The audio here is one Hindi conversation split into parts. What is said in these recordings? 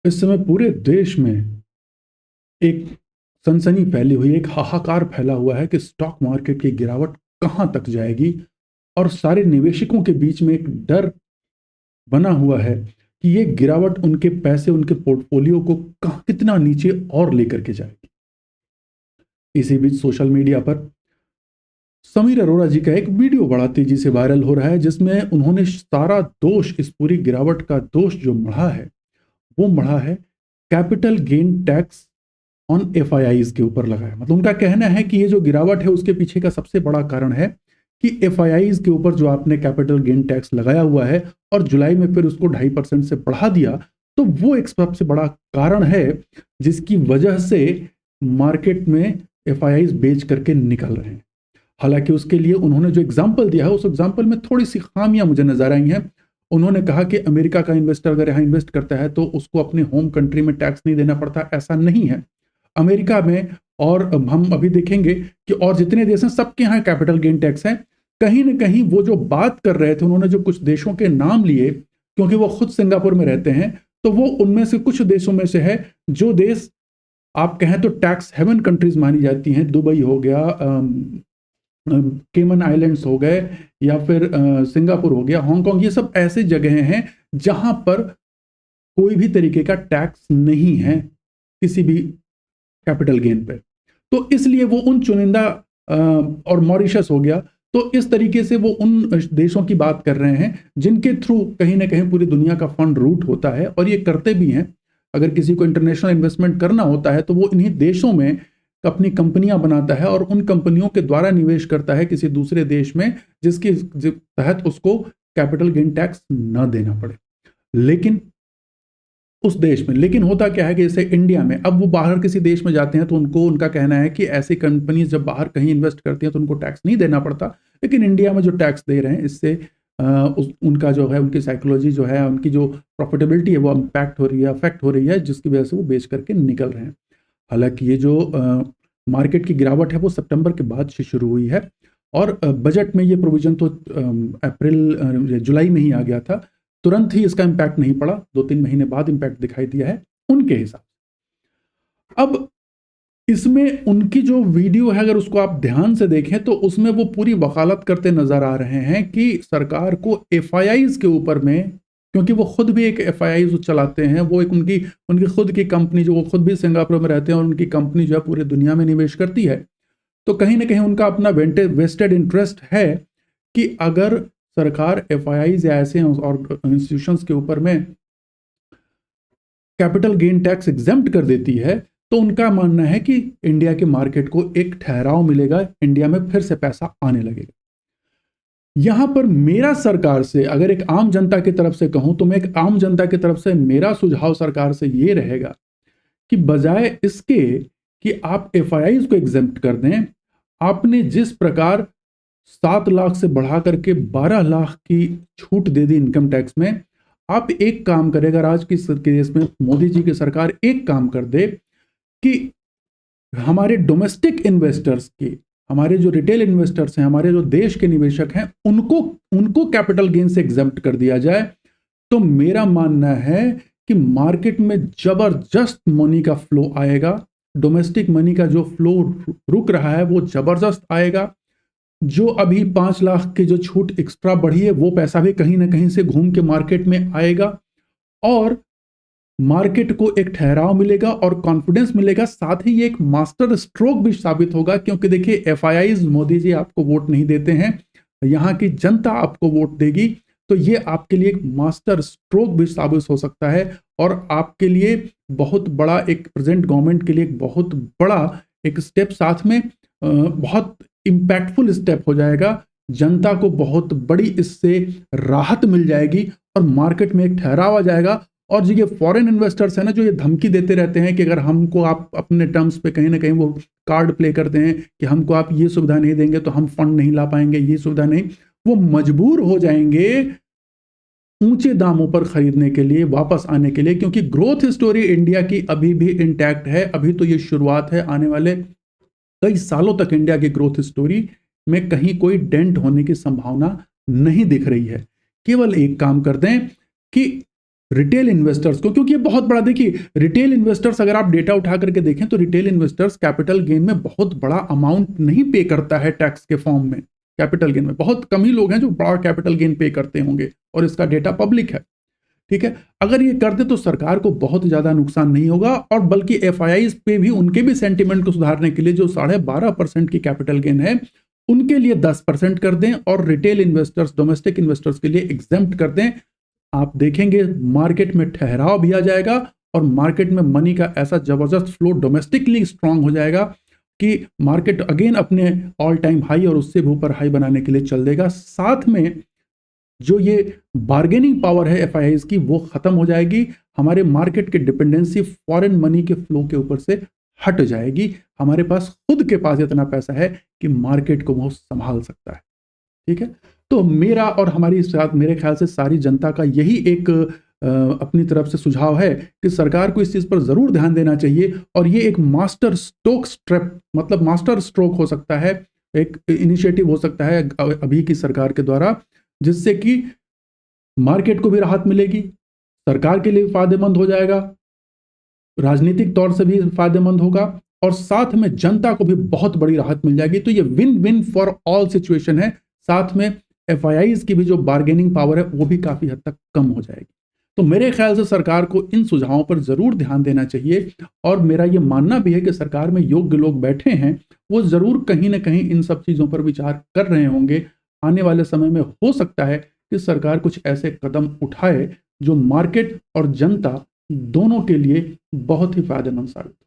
इस समय पूरे देश में एक सनसनी फैली हुई है, एक हाहाकार फैला हुआ है कि स्टॉक मार्केट की गिरावट कहां तक जाएगी। और सारे निवेशकों के बीच में एक डर बना हुआ है कि ये गिरावट उनके पैसे, उनके पोर्टफोलियो को कहां कितना नीचे और लेकर के जाएगी। इसी बीच सोशल मीडिया पर समीर अरोड़ा जी का एक वीडियो बड़ा तेजी से वायरल हो रहा है, जिसमें उन्होंने सारा दोष, इस पूरी गिरावट का दोष जो मढ़ा है वो मढ़ा है capital gain tax on FIIs के ऊपर लगाया। मतलब उनका कहना है कि ये जो गिरावट है उसके पीछे का सबसे बड़ा कारण है कि एफआईआईज के ऊपर जो आपने कैपिटल गेन टैक्स लगाया हुआ है और जुलाई में फिर उसको 2.5% से बढ़ा दिया, तो वो एक सबसे बड़ा कारण है जिसकी वजह से मार्केट में एफआईआईज बेच करके निकल रहे हैं। हालांकि उसके लिए उन्होंने जो एग्जाम्पल दिया है उस एग्जाम्पल में थोड़ी सी खामियां मुझे नजर आई हैं। उन्होंने कहा कि अमेरिका का इन्वेस्टर अगर यहाँ इन्वेस्ट करता है तो उसको अपने होम कंट्री में टैक्स नहीं देना पड़ता। ऐसा नहीं है। अमेरिका में, और हम अभी देखेंगे कि और जितने देश हैं सबके यहाँ कैपिटल गेन टैक्स है। कहीं ना कहीं वो जो बात कर रहे थे, उन्होंने जो कुछ देशों के नाम लिए, क्योंकि वो खुद सिंगापुर में रहते हैं, तो वो उनमें से कुछ देशों में से है जो देश आप कहें तो टैक्स हेवन कंट्रीज मानी जाती हैं। दुबई हो गया, केमन आइलैंड्स हो गए, या फिर सिंगापुर हो गया, हांगकांग, ये सब ऐसे जगह हैं जहां पर कोई भी तरीके का टैक्स नहीं है किसी भी कैपिटल गेन पे। तो इसलिए वो उन चुनिंदा और मॉरिशस हो गया, तो इस तरीके से वो उन देशों की बात कर रहे हैं जिनके थ्रू कहीं ना कहीं पूरी दुनिया का फंड रूट होता है, और ये करते भी हैं। अगर किसी को इंटरनेशनल इन्वेस्टमेंट करना होता है तो वो इन्हीं देशों में अपनी कंपनियां बनाता है और उन कंपनियों के द्वारा निवेश करता है किसी दूसरे देश में, जिसके तहत उसको कैपिटल गेन टैक्स न देना पड़े। लेकिन उस देश में, लेकिन होता क्या है कि जैसे इंडिया में, अब वो बाहर किसी देश में जाते हैं तो उनको, उनका कहना है कि ऐसी कंपनीज जब बाहर कहीं इन्वेस्ट करती हैं तो उनको टैक्स नहीं देना पड़ता। लेकिन इंडिया में जो टैक्स दे रहे हैं, इससे उनका जो है, उनकी साइकोलॉजी जो है, उनकी जो प्रॉफिटेबिलिटी है वो इम्पैक्ट हो रही है, अफेक्ट हो रही है, जिसकी वजह से वो बेच करके निकल रहे हैं। हालांकि ये जो मार्केट की गिरावट है वो सितंबर के बाद से शुरू हुई है, और बजट में ये प्रोविजन तो जुलाई में ही आ गया था। तुरंत ही इसका इम्पैक्ट नहीं पड़ा, 2-3 महीने बाद इम्पैक्ट दिखाई दिया है उनके हिसाब से। अब इसमें उनकी जो वीडियो है, अगर उसको आप ध्यान से देखें तो उसमें वो पूरी वकालत करते नजर आ रहे हैं कि सरकार को एफआईआईज के ऊपर में, क्योंकि वो खुद भी एक एफआईआई चलाते हैं, वो एक उनकी उनकी खुद की कंपनी, जो वो खुद भी सिंगापुर में रहते हैं और उनकी कंपनी जो है पूरी दुनिया में निवेश करती है, तो कहीं ना कहीं उनका अपना वेस्टेड इंटरेस्ट है कि अगर सरकार एफआईआईज या ऐसे और इंस्टीट्यूशंस के ऊपर में कैपिटल गेन टैक्स एग्जेम्प्ट कर देती है, तो उनका मानना है कि इंडिया के मार्केट को एक ठहराव मिलेगा, इंडिया में फिर से पैसा आने लगेगा। यहां पर मेरा सरकार से, अगर एक आम जनता की तरफ से कहूं, तो मैं एक आम जनता की तरफ से मेरा सुझाव सरकार से यह रहेगा कि बजाय इसके कि आप एफआईआईज को एग्जेम्प्ट कर दें, आपने जिस प्रकार 7 लाख से बढ़ा करके 12 लाख की छूट दे दी इनकम टैक्स में, आप एक काम करें, अगर आज की केस में मोदी जी की सरकार एक काम कर दे कि हमारे डोमेस्टिक इन्वेस्टर्स की, हमारे जो रिटेल इन्वेस्टर्स हैं, हमारे जो देश के निवेशक हैं, उनको उनको कैपिटल गेन से एग्जेम्प्ट कर दिया जाए, तो मेरा मानना है कि मार्केट में जबरदस्त मनी का फ्लो आएगा। डोमेस्टिक मनी का जो फ्लो रुक रहा है वो जबरदस्त आएगा। जो अभी 5 लाख की जो छूट एक्स्ट्रा बढ़ी है, वो पैसा भी कहीं ना कहीं से घूम के मार्केट में आएगा, और मार्केट को एक ठहराव मिलेगा और कॉन्फिडेंस मिलेगा। साथ ही ये एक मास्टर स्ट्रोक भी साबित होगा, क्योंकि देखिए एफआईआईज, मोदी जी आपको वोट नहीं देते हैं, यहाँ की जनता आपको वोट देगी, तो ये आपके लिए एक मास्टर स्ट्रोक भी साबित हो सकता है, और आपके लिए बहुत बड़ा, एक प्रेजेंट गवर्नमेंट के लिए एक बहुत बड़ा एक स्टेप, साथ में बहुत इंपैक्टफुल स्टेप हो जाएगा। जनता को बहुत बड़ी इससे राहत मिल जाएगी और मार्केट में एक ठहराव आ जाएगा। और जो ये फॉरेन इन्वेस्टर्स है ना, जो ये धमकी देते रहते हैं कि अगर हमको आप अपने टर्म्स पे कहीं ना कहीं वो कार्ड प्ले करते हैं कि हमको आप ये सुविधा नहीं देंगे तो हम फंड नहीं ला पाएंगे, ये सुविधा नहीं, वो मजबूर हो जाएंगे ऊंचे दामों पर खरीदने के लिए, वापस आने के लिए, क्योंकि ग्रोथ स्टोरी इंडिया की अभी भी इंटैक्ट है। अभी तो ये शुरुआत है, आने वाले कई सालों तक इंडिया की ग्रोथ स्टोरी में कहीं कोई डेंट होने की संभावना नहीं दिख रही है। केवल एक काम कर दें कि रिटेल इन्वेस्टर्स को, क्योंकि ये बहुत बड़ा, देखिए रिटेल इन्वेस्टर्स अगर आप डेटा उठा करके देखें तो रिटेल इन्वेस्टर्स कैपिटल गेन में बहुत बड़ा अमाउंट नहीं पे करता है टैक्स के फॉर्म में। कैपिटल गेन में बहुत कम ही लोग हैं जो बड़ा कैपिटल गेन पे करते होंगे, और इसका डेटा पब्लिक है। ठीक है, अगर ये कर दे तो सरकार को बहुत ज्यादा नुकसान नहीं होगा, और बल्कि एफआईआईज पे भी, उनके भी सेंटिमेंट को सुधारने के लिए जो 12.5% की कैपिटल गेन है उनके लिए 10% कर दें, और रिटेल इन्वेस्टर्स, डोमेस्टिक इन्वेस्टर्स के लिए एग्जेम्प्ट कर दें। आप देखेंगे मार्केट में ठहराव भी आ जाएगा, और मार्केट में मनी का ऐसा जबरदस्त फ्लो डोमेस्टिकली स्ट्रांग हो जाएगा कि मार्केट अगेन अपने ऑल टाइम हाई और उससे भी ऊपर हाई बनाने के लिए चल देगा। साथ में जो ये बार्गेनिंग पावर है एफआईआईज की वो खत्म हो जाएगी, हमारे मार्केट की डिपेंडेंसी फॉरेन मनी के फ्लो के ऊपर से हट जाएगी, हमारे पास खुद के पास इतना पैसा है कि मार्केट को वो संभाल सकता है। ठीक है, तो मेरा और हमारी साथ, मेरे ख्याल से सारी जनता का यही एक अपनी तरफ से सुझाव है कि सरकार को इस चीज पर जरूर ध्यान देना चाहिए, और ये एक मास्टर स्ट्रोक स्ट्रेप, मतलब मास्टर स्ट्रोक हो सकता है, एक इनिशिएटिव हो सकता है अभी की सरकार के द्वारा, जिससे कि मार्केट को भी राहत मिलेगी, सरकार के लिए फायदेमंद हो जाएगा, राजनीतिक तौर से भी फायदेमंद होगा, और साथ में जनता को भी बहुत बड़ी राहत मिल जाएगी। तो ये win win for all situation है। साथ में एफआईआईज की भी जो बार्गेनिंग पावर है वो भी काफी हद तक कम हो जाएगी। तो मेरे ख्याल से सरकार को इन सुझावों पर जरूर ध्यान देना चाहिए, और मेरा ये मानना भी है कि सरकार में योग्य लोग बैठे हैं, वो जरूर कहीं ना कहीं इन सब चीजों पर विचार कर रहे होंगे। आने वाले समय में हो सकता है कि सरकार कुछ ऐसे कदम उठाए जो मार्केट और जनता दोनों के लिए बहुत ही फायदेमंद साबित हो।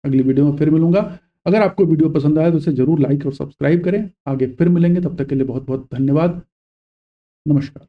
अगली वीडियो में फिर मिलूंगा। अगर आपको वीडियो पसंद आया तो इसे जरूर लाइक और सब्सक्राइब करें। आगे फिर मिलेंगे, तब तक के लिए बहुत बहुत धन्यवाद। नमस्कार।